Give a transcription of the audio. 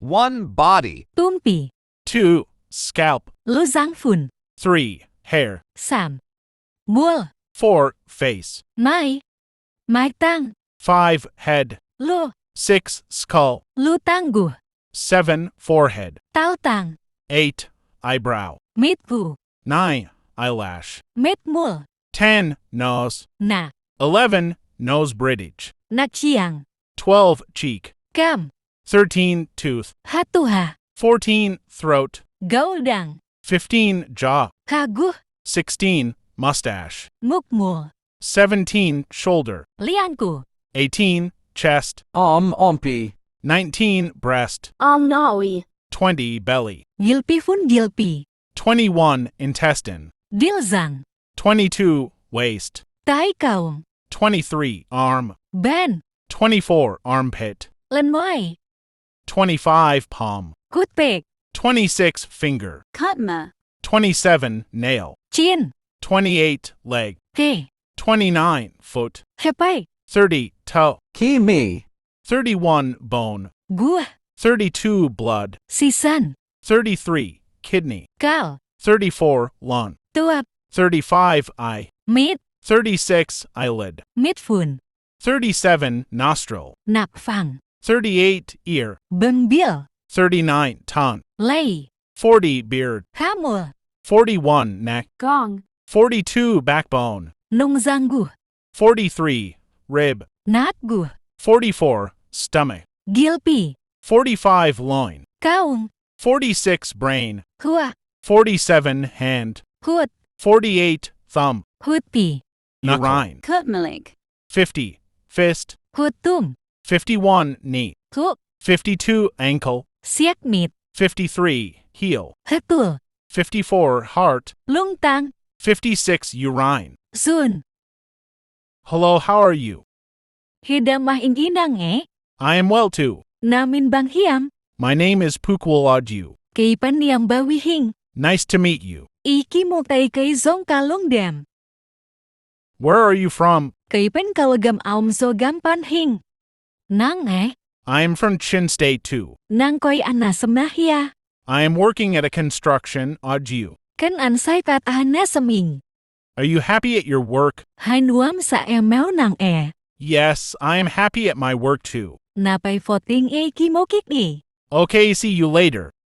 1. Body. tanpi, 2. Scalp. lỗ răng phun, 3. Hair. 3. Muol, 4. Face. mái tang, 5. Head. lỗ, 6. Skull. lỗ tang gu, 7. Forehead. tao tang, 8. Eyebrow. mít gu, 9. Eyelash. mét muol, 10. Nose. na, 11. Nose bridge. na chiang, 12. Cheek. cam, 13. Tooth. hatuha, 14. Throat. gấu đằng, 15. Jaw. kagu, 16. Mustache. múc mùa, 17. Shoulder. liang gu, 18. Chest. Ompi. 19. Breast. Nawi. 20. Belly. gilpi phun gilpi, 21. Intestine. dil răng, 22. Waist. tái cầu, 23. Arm. ben, 24. Armpit. lần môi, 25. Palm. cút bẹc, 26. Finger. Kutma. 27. Nail. chin, 28. Leg. kê, 29. Foot. hepai, 30. Toe. Kimi. 31. Bone. gua, 32. Blood. sisan, 33. Kidney. cao, 34. Lung. tuap, 35. Eye. mít, 36. Eyelid. mít phun, 37. Nostril. nạp phẳng, 38. Ear. bưng bill, 39. Tongue. lay, 40. Beard. khá mùa, 41. Neck. Gong. 42. Backbone. nông răng gu, 43. Rib. nát gu, 44. Stomach. gilpi, 45. Loin. kaung, 46. Brain. hua, 47. Hand. huot, 48. Thumb. hút pi, Urine. Kutmalik. 50. Fist. hút tum, 51. Knee. thuốc, 52. Ankle. siết mịt, 53. Heel. hết tùa, 54. Heart. lung tăng, 56. Urine. sun, Hello, how are you? hidamah inginang I am well too. namin bang hiam, My name is Pukwalaju. kay paniam bawihing, Nice to meet you. iki mo tay kay zong kalong dem, Where are you from? kay pen kawagam aum so gampan hing, nang I am from Chin State too. nang koy anasamahya, I am working at a construction Aju. kan ansay kat anasaming, Are you happy at your work? hanuam sa emaw nang Yes, I am happy at my work too. napay foting kimo kikni. Okay, see you later.